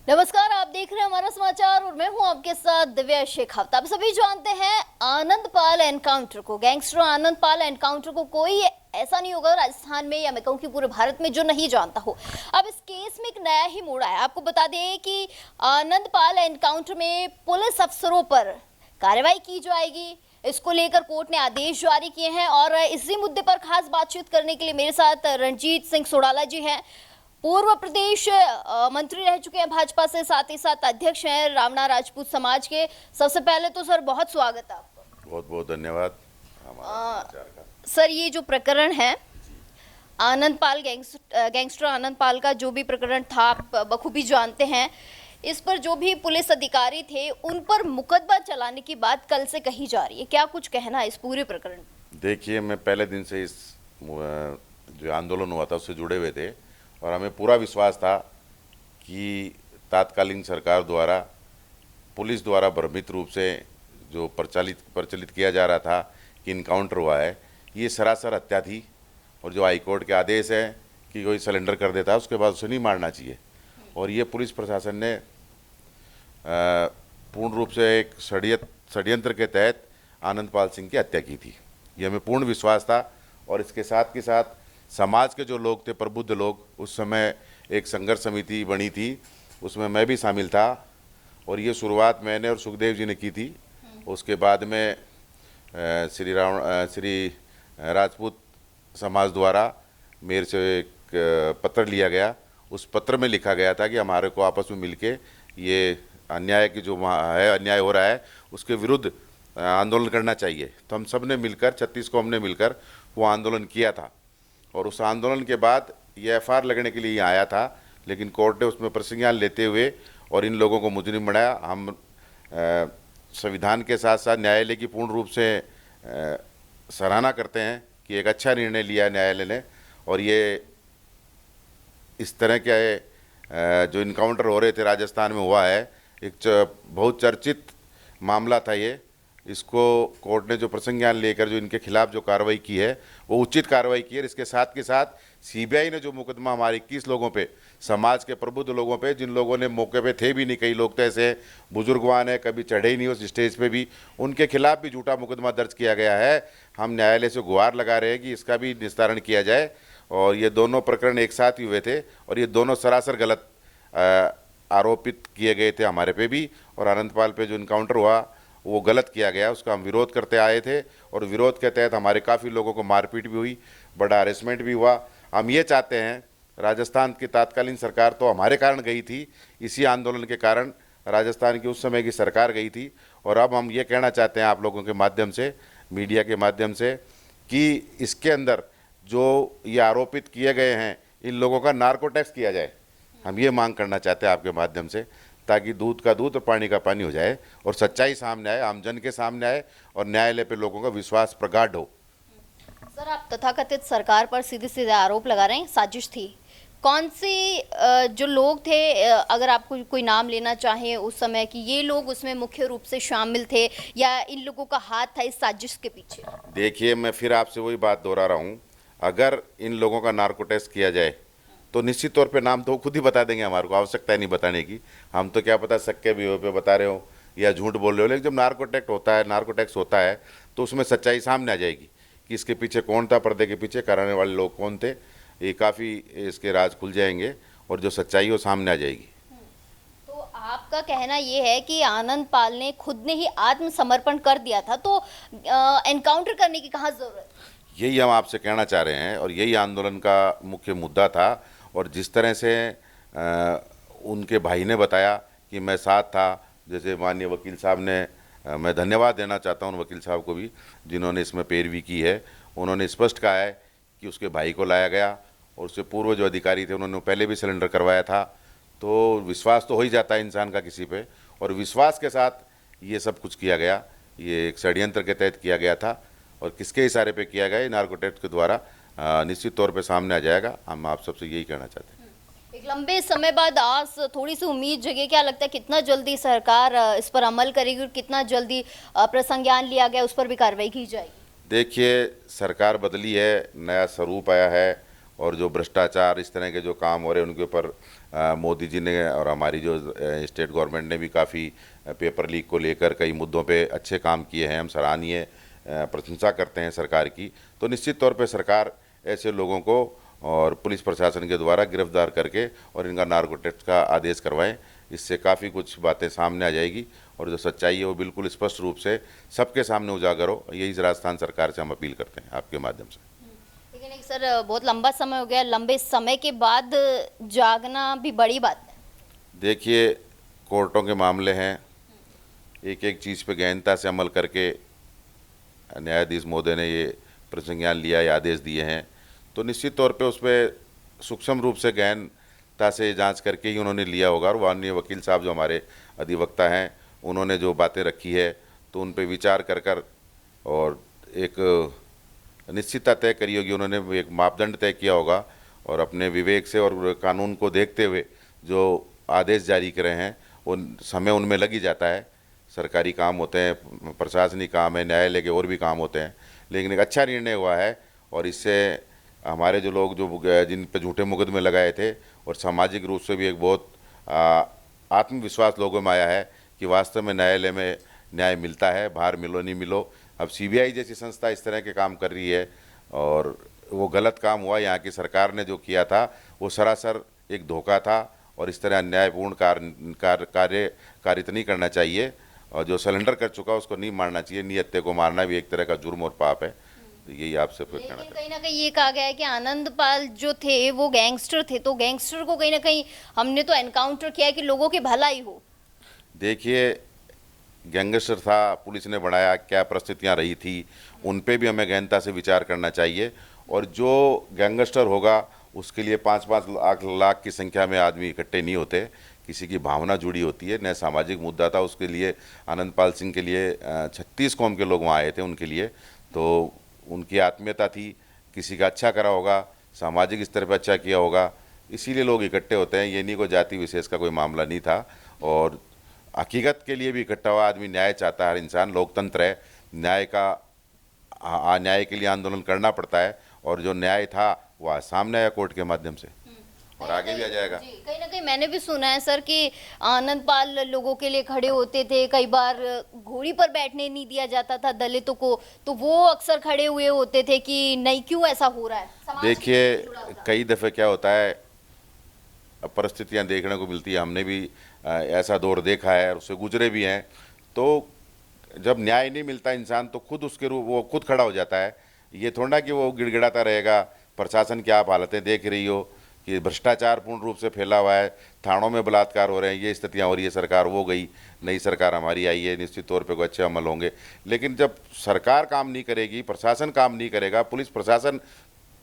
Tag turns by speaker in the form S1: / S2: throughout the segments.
S1: नमस्कार, आप देख रहे हैं हमारा समाचार और मैं हूं आपके साथ दिव्या शेखावत। आप सभी जानते हैं आनंदपाल एनकाउंटर को, गैंगस्टर आनंदपाल एनकाउंटर को कोई ऐसा नहीं होगा राजस्थान में या मैं कहूं कि पूरे भारत में जो नहीं जानता हो। अब इस केस में एक नया ही मोड़ आया। आपको बता दें कि आनंदपाल एनकाउंटर में पुलिस अफसरों पर कार्रवाई की जाएगी। इसको लेकर कोर्ट ने आदेश जारी किए हैं और इसी मुद्दे पर खास बातचीत करने के लिए मेरे साथ रणजीत सिंह सोडाला जी हैं। पूर्व प्रदेश मंत्री रह चुके हैं भाजपा से, साथ ही साथ अध्यक्ष हैं रावणा राजपूत समाज के। सबसे पहले तो सर बहुत स्वागत है आपका।
S2: बहुत बहुत धन्यवाद हमारा समाचार का।
S1: सर, ये जो प्रकरण है आनंदपाल गैंगस्टर आनंदपाल का जो भी प्रकरण था, आप बखूबी जानते हैं। इस पर जो भी पुलिस अधिकारी थे उन पर मुकदमा चलाने की बात कल से कही जा रही है। क्या कुछ कहना है इस पूरे प्रकरण?
S2: देखिए, मैं पहले दिन से इस जो आंदोलन हुआ था उससे जुड़े हुए थे और हमें पूरा विश्वास था कि तात्कालीन सरकार द्वारा पुलिस द्वारा भ्रमित रूप से जो प्रचलित किया जा रहा था कि इनकाउंटर हुआ है, ये सरासर हत्या थी। और जो हाईकोर्ट के आदेश है कि कोई सरेंडर कर देता है उसके बाद उसे नहीं मारना चाहिए। और ये पुलिस प्रशासन ने पूर्ण रूप से एक षड्यंत्र के तहत आनंदपाल सिंह की हत्या की थी। ये हमें पूर्ण विश्वास था। और इसके साथ के साथ समाज के जो लोग थे, प्रबुद्ध लोग, उस समय एक संघर्ष समिति बनी थी, उसमें मैं भी शामिल था। और ये शुरुआत मैंने और सुखदेव जी ने की थी। उसके बाद में श्री राजपूत समाज द्वारा मेरे से एक पत्र लिया गया। उस पत्र में लिखा गया था कि हमारे को आपस में मिलके ये अन्याय की जो वहाँ है, अन्याय हो रहा है, उसके विरुद्ध आंदोलन करना चाहिए। तो हम सब ने मिलकर, 36 को हमने मिलकर वो आंदोलन किया था। और उस आंदोलन के बाद ये एफआईआर लगने के लिए आया था, लेकिन कोर्ट ने उसमें प्रसंज्ञान लेते हुए और इन लोगों को मुजरिम बनाया। हम संविधान के साथ साथ न्यायालय की पूर्ण रूप से सराहना करते हैं कि एक अच्छा निर्णय लिया न्यायालय ने। और ये इस तरह के जो इनकाउंटर हो रहे थे राजस्थान में हुआ है, एक बहुत चर्चित मामला था ये। इसको कोर्ट ने जो प्रसंज्ञान लेकर जो इनके खिलाफ जो कार्रवाई की है वो उचित कार्रवाई की है। इसके साथ के साथ सीबीआई ने जो मुकदमा हमारे 21 लोगों पे, समाज के प्रबुद्ध लोगों पे, जिन लोगों ने मौके पे थे भी नहीं, कई लोग तो ऐसे बुजुर्गवान है, कभी चढ़े ही नहीं उस स्टेज पे भी, उनके खिलाफ भी झूठा मुकदमा दर्ज किया गया है। हम न्यायालय से गुहार लगा रहे हैं कि इसका भी निस्तारण किया जाए। और ये दोनों प्रकरण एक साथ ही हुए थे और ये दोनों सरासर गलत आरोपित किए गए थे हमारे पे भी। और आनंदपाल पे जो इनकाउंटर हुआ वो गलत किया गया, उसका हम विरोध करते आए थे। और विरोध के तहत हमारे काफ़ी लोगों को मारपीट भी हुई, बड़ा हरेसमेंट भी हुआ। हम ये चाहते हैं, राजस्थान की तात्कालीन सरकार तो हमारे कारण गई थी, इसी आंदोलन के कारण राजस्थान की उस समय की सरकार गई थी। और अब हम ये कहना चाहते हैं आप लोगों के माध्यम से, मीडिया के माध्यम से, कि इसके अंदर जो ये आरोपित किए गए हैं इन लोगों का नार्को टैक्स किया जाए। हम ये मांग करना चाहते हैं आपके माध्यम से, ताकि दूध का दूध और पानी का पानी हो जाए और सच्चाई सामने आए, आमजन के सामने आए और न्यायालय पे लोगों का विश्वास प्रगाढ़ हो।
S1: सर, आप तथाकथित सरकार पर सीधे सीधे आरोप लगा रहे हैं, साजिश थी। कौन से जो लोग थे, अगर आपको कोई नाम लेना चाहें उस समय कि ये लोग उसमें मुख्य रूप से शामिल थे या इन लोगों का हाथ था इस साजिश के पीछे?
S2: देखिए, मैं फिर आपसे वही बात दोहरा रहा हूँ, अगर इन लोगों का नार्को टेस्ट किया जाए तो निश्चित तौर पे नाम तो वो खुद ही बता देंगे, हमारे को आवश्यकता है नहीं बताने की। हम तो क्या पता सक्के भी पे बता रहे हो या झूठ बोल रहे हो। लेकिन जब नार्को टैक्स होता है तो उसमें सच्चाई सामने आ जाएगी कि इसके पीछे कौन था, पर्दे के पीछे कराने वाले लोग कौन थे। ये काफ़ी इसके राज खुल जाएंगे और जो सच्चाई हो सामने आ जाएगी।
S1: तो आपका कहना ये है कि आनंदपाल ने खुद ने ही आत्मसमर्पण कर दिया था, तो एनकाउंटर करने की कहाँ जरूरत?
S2: यही हम आपसे कहना चाह रहे हैं और यही आंदोलन का मुख्य मुद्दा था। और जिस तरह से उनके भाई ने बताया कि मैं साथ था, जैसे माननीय वकील साहब ने, मैं धन्यवाद देना चाहता हूं उन वकील साहब को भी जिन्होंने इसमें पैरवी की है। उन्होंने स्पष्ट कहा है कि उसके भाई को लाया गया और उससे पूर्व जो अधिकारी थे उन्होंने पहले भी सिलेंडर करवाया था। तो विश्वास तो हो ही जाता है इंसान का किसी पे, और विश्वास के साथ ये सब कुछ किया गया। ये एक षड्यंत्र के तहत किया गया था और किसके इशारे पे किया गया, नार्को टैक्स के द्वारा निश्चित तौर पे सामने आ जाएगा। हम आप सबसे यही कहना चाहते हैं।
S1: एक लंबे समय बाद आज थोड़ी सी उम्मीद जगे। क्या लगता है कितना जल्दी सरकार इस पर अमल करेगी और कितना जल्दी प्रसंज्ञान लिया गया उस पर भी कार्रवाई की जाएगी?
S2: देखिए, सरकार बदली है, नया स्वरूप आया है और जो भ्रष्टाचार इस तरह के जो काम हो रहे हैं उनके ऊपर मोदी जी ने और हमारी जो स्टेट गवर्नमेंट ने भी काफ़ी पेपर लीक को लेकर कई मुद्दों पे अच्छे काम किए हैं। हम सराहनीय प्रशंसा करते हैं सरकार की। तो निश्चित तौर पे सरकार ऐसे लोगों को और पुलिस प्रशासन के द्वारा गिरफ्तार करके और इनका नार्को टेस्ट का आदेश करवाएं। इससे काफ़ी कुछ बातें सामने आ जाएगी और जो सच्चाई है वो बिल्कुल स्पष्ट रूप से सबके सामने उजागर हो। यही राजस्थान सरकार से हम अपील करते हैं आपके माध्यम से।
S1: लेकिन एक सर, बहुत लंबा समय हो गया, लंबे समय के बाद जागना भी बड़ी बात है।
S2: देखिए, कोर्टों के मामले हैं, एक एक चीज़ पे गहनता से अमल करके न्यायाधीश महोदय ने ये प्रसंज्ञान लिया या आदेश दिए हैं, तो निश्चित तौर पे उस पर सूक्ष्म रूप से गहनता से जांच करके ही उन्होंने लिया होगा। और माननीय वकील साहब जो हमारे अधिवक्ता हैं, उन्होंने जो बातें रखी है तो उन पे विचार कर और एक निश्चितता तय करी होगी। उन्होंने एक मापदंड तय किया होगा और अपने विवेक से और कानून को देखते हुए जो आदेश जारी करे हैं, उन समय उनमें लग ही जाता है। सरकारी काम होते हैं, प्रशासनिक काम है, न्यायालय के और भी काम होते हैं, लेकिन एक अच्छा निर्णय हुआ है और इससे हमारे जो लोग जो जिन पे झूठे मुकदमे लगाए थे और सामाजिक रूप से भी एक बहुत आत्मविश्वास लोगों में आया है कि वास्तव में न्यायालय में न्याय मिलता है, बाहर मिलो नहीं मिलो। अब सीबीआई जैसी संस्था इस तरह के काम कर रही है और वो गलत काम हुआ। यहाँ की सरकार ने जो किया था वो सरासर एक धोखा था और इस तरह अन्यायपूर्ण कार्य नहीं करना चाहिए और जो सरेंडर कर चुका उसको नहीं मारना चाहिए। निहत्थे को मारना भी एक तरह का जुर्म और पाप है। तो यही आपसे कहना
S1: लेकिन कहीं ना कहीं ये कहा गया है कि आनंदपाल जो थे वो गैंगस्टर थे, तो गैंगस्टर को कहीं ना कहीं हमने तो एनकाउंटर किया है कि लोगों की भलाई हो।
S2: देखिए, गैंगस्टर था, पुलिस ने बढ़ाया, क्या परिस्थितियां रही थी, उन पे भी हमें गहनता से विचार करना चाहिए। और जो गैंगस्टर होगा उसके लिए 5-5 लाख की संख्या में आदमी इकट्ठे नहीं होते, किसी की भावना जुड़ी होती है। नया सामाजिक मुद्दा था, उसके लिए आनंदपाल सिंह के लिए 36 कौम के लोग वहाँ आए थे उनके लिए, तो उनकी आत्मीयता थी, किसी का अच्छा करा होगा, सामाजिक स्तर पर अच्छा किया होगा, इसीलिए लोग इकट्ठे होते हैं। ये नहीं कोई जाति विशेष का कोई मामला नहीं था। और हकीकत के लिए भी इकट्ठा हुआ आदमी न्याय चाहता है, हर इंसान, लोकतंत्र है, न्याय के लिए आंदोलन करना पड़ता है और जो न्याय था वो आज सामने आया कोर्ट के माध्यम से और आगे भी आ जाएगा।
S1: जी, कहीं ना कहीं मैंने भी सुना है सर कि आनंदपाल लोगों के लिए खड़े होते थे, कई बार घोड़ी पर बैठने नहीं दिया जाता था दलितों को, तो वो अक्सर खड़े हुए होते थे कि नहीं क्यों ऐसा हो रहा है। समाज
S2: देखिए,
S1: से जुड़ा हुआ।
S2: कई दफ़े क्या होता है, परिस्थितियां देखने को मिलती है, हमने भी ऐसा दौर देखा है और उससे गुजरे भी हैं। तो जब न्याय नहीं मिलता इंसान तो खुद उसके रूप वो खुद खड़ा हो जाता है। ये थोड़ा ना कि वो गिड़गिड़ाता रहेगा। प्रशासन की आप हालतें देख रही हो कि भ्रष्टाचार पूर्ण रूप से फैला हुआ है, थानों में बलात्कार हो रहे हैं, ये स्थितियां हो रही है। सरकार वो गई, नई सरकार हमारी आई है, निश्चित तौर पे कोई अच्छे अमल होंगे। लेकिन जब सरकार काम नहीं करेगी, प्रशासन काम नहीं करेगा, पुलिस प्रशासन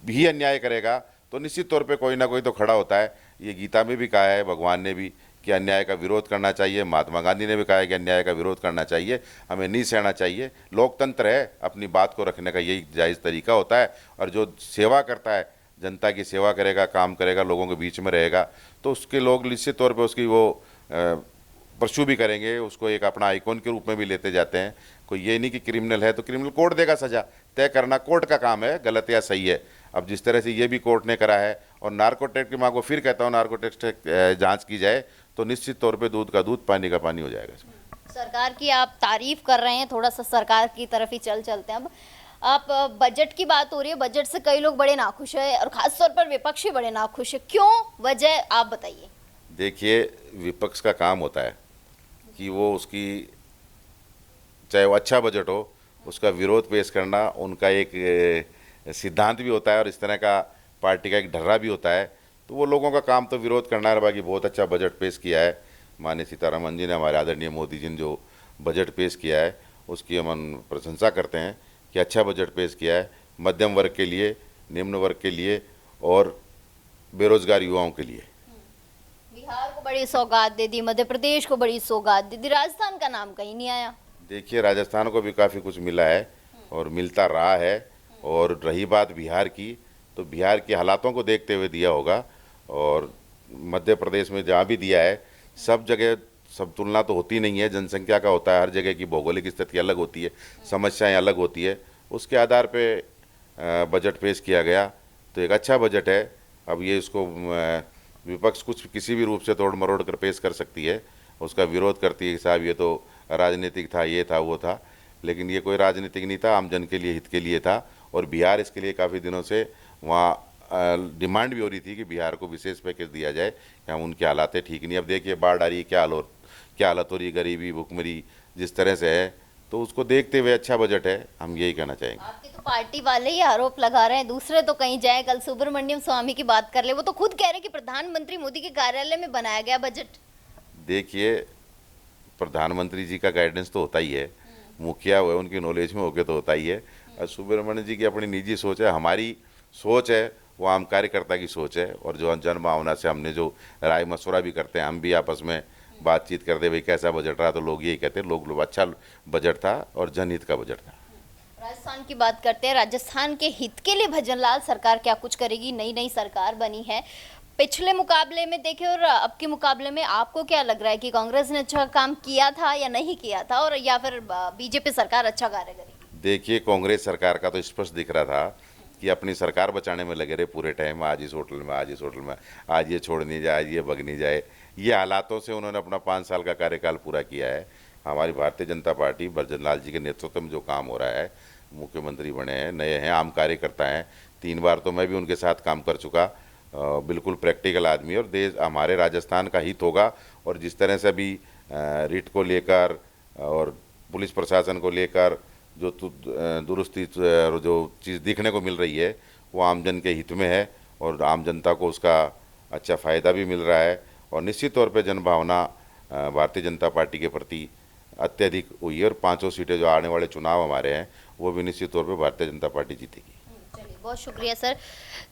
S2: भी अन्याय करेगा, तो निश्चित तौर पे कोई ना कोई तो खड़ा होता है। ये गीता में भी कहा है भगवान ने भी कि अन्याय का विरोध करना चाहिए, महात्मा गांधी ने भी कहा है कि अन्याय का विरोध करना चाहिए, हमें नहीं सहना चाहिए। लोकतंत्र है, अपनी बात को रखने का यही जायज़ तरीका होता है। और जो सेवा करता है, जनता की सेवा करेगा, काम करेगा, लोगों के बीच में रहेगा, तो उसके लोग निश्चित तौर पे उसकी वो परसू भी करेंगे, उसको एक अपना आइकॉन के रूप में भी लेते जाते हैं। कोई ये नहीं कि क्रिमिनल है तो क्रिमिनल कोर्ट देगा सज़ा, तय करना कोर्ट का काम है, गलत या सही है। अब जिस तरह से ये भी कोर्ट ने करा है और नार्को टेस्ट की माँ को फिर कहता हूँ, नार्को टेस्ट जाँच की जाए तो निश्चित तौर पर दूध का दूध, पानी का पानी हो जाएगा इसमें।
S1: सरकार की आप तारीफ कर रहे हैं, थोड़ा सा सरकार की तरफ ही चलते हैं। अब आप बजट की बात हो रही है, बजट से कई लोग बड़े नाखुश हैं और खासतौर पर विपक्षी बड़े नाखुश है, क्यों, वजह आप बताइए।
S2: देखिए, विपक्ष का काम होता है कि वो उसकी, चाहे वो अच्छा बजट हो, उसका विरोध पेश करना उनका एक सिद्धांत भी होता है और इस तरह का पार्टी का एक ढर्रा भी होता है। तो वो लोगों का काम तो विरोध करना है। बाकी बहुत अच्छा बजट पेश किया है माननीय सीतारमण जी ने, हमारे आदरणीय मोदी जी ने जो बजट पेश किया है उसकी हम प्रशंसा करते हैं कि अच्छा बजट पेश किया है मध्यम वर्ग के लिए, निम्न वर्ग के लिए और बेरोजगार युवाओं के लिए।
S1: बिहार को बड़ी सौगात दे दी, मध्य प्रदेश को बड़ी सौगात दे दी, राजस्थान का नाम कहीं नहीं आया।
S2: देखिए, राजस्थान को भी काफ़ी कुछ मिला है और मिलता रहा है। और रही बात बिहार की, तो बिहार के हालातों को देखते हुए दिया होगा और मध्य प्रदेश में जहाँ भी दिया है, सब जगह सब तुलना तो होती नहीं है, जनसंख्या का होता है, हर जगह की भौगोलिक स्थिति अलग होती है, समस्याएं अलग होती है, उसके आधार पे बजट पेश किया गया। तो एक अच्छा बजट है। अब ये इसको विपक्ष कुछ किसी भी रूप से तोड़ मरोड़ कर पेश कर सकती है, उसका विरोध करती है कि साहब ये तो राजनीतिक था, ये था, वो था, लेकिन ये कोई राजनीतिक नहीं था, आम जन के लिए, हित के लिए था। और बिहार इसके लिए काफ़ी दिनों से वहाँ डिमांड भी हो रही थी कि बिहार को विशेष पैकेज दिया जाए, कि हम उनके हालात ठीक नहीं। अब देखिए बाढ़ आ रही है, क्या हालत हो रही है, गरीबी भुखमरी जिस तरह से है, तो उसको देखते हुए अच्छा बजट है, हम यही कहना चाहेंगे।
S1: आपकी तो पार्टी वाले ही आरोप लगा रहे हैं, दूसरे तो कहीं जाए। कल सुब्रमण्यम स्वामी की बात कर ले, वो तो खुद कह रहे हैं कि प्रधानमंत्री मोदी के कार्यालय में बनाया गया बजट।
S2: देखिए प्रधानमंत्री जी का गाइडेंस तो होता ही है, मुखिया हुए उनकी नॉलेज में होके तो होता ही है। और सुब्रमण्यम जी की अपनी निजी सोच है, हमारी सोच है वो आम कार्यकर्ता की सोच है। और जो जन भावना से हमने जो राय मशवरा भी करते हैं, हम भी आपस में बातचीत करते भाई कैसा बजट रहा, तो लोग यही कहते हैं लोग अच्छा बजट था और जनहित का बजट था।
S1: राजस्थान की बात करते हैं। राजस्थान के हित के लिए भजनलाल सरकार क्या कुछ करेगी? नई नई सरकार बनी है, पिछले मुकाबले में देखें और अब के मुकाबले में आपको क्या लग रहा है कि कांग्रेस ने अच्छा काम किया था या नहीं किया था, और या फिर बीजेपी सरकार अच्छा कार्य करेगी?
S2: देखिए कांग्रेस सरकार का तो स्पष्ट दिख रहा था कि अपनी सरकार बचाने में लगे रहे पूरे टाइम, आज इस होटल में, आज इस होटल में, आज ये छोड़ नहीं जाए, आज ये भग नहीं जाए, ये हालातों से उन्होंने अपना 5 साल का कार्यकाल पूरा किया है। हमारी भारतीय जनता पार्टी भजनलाल जी के नेतृत्व में जो काम हो रहा है, मुख्यमंत्री बने हैं, नए हैं, आम कार्यकर्ता हैं, 3 बार तो मैं भी उनके साथ काम कर चुका, बिल्कुल प्रैक्टिकल आदमी। और देश हमारे राजस्थान का हित होगा। और जिस तरह से अभी रिट को लेकर और पुलिस प्रशासन को लेकर जो दुरुस्ती जो चीज़ दिखने को मिल रही है, वो आमजन के हित में है और आम जनता को उसका अच्छा फ़ायदा भी मिल रहा है। और निश्चित तौर पे जनभावना भारतीय जनता पार्टी के प्रति अत्यधिक हुई है। और 5 सीटें जो आने वाले चुनाव हमारे हैं, वो भी निश्चित तौर पे भारतीय जनता पार्टी जीतेगी।
S1: चलिए, बहुत शुक्रिया सर।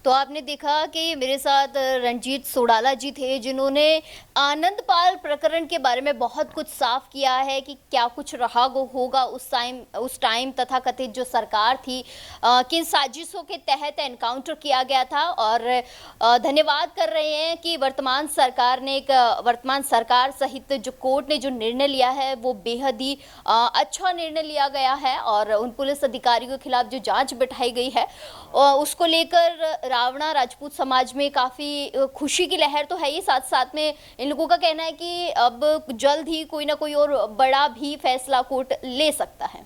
S1: तो आपने देखा कि मेरे साथ रणजीत सोडाला जी थे, जिन्होंने आनंदपाल प्रकरण के बारे में बहुत कुछ साफ किया है कि क्या कुछ रहा होगा उस टाइम तथा कथित जो सरकार थी, किन साजिशों के तहत एनकाउंटर किया गया था। और धन्यवाद कर रहे हैं कि वर्तमान सरकार सहित जो कोर्ट ने जो निर्णय लिया है वो बेहद ही अच्छा निर्णय लिया गया है। और उन पुलिस अधिकारियों के खिलाफ जो जांच बिठाई गई है उसको लेकर रावणा राजपूत समाज में काफ़ी खुशी की लहर तो है ही, साथ साथ में इन लोगों का कहना है कि अब जल्द ही कोई ना कोई और बड़ा भी फैसला कोर्ट ले सकता है।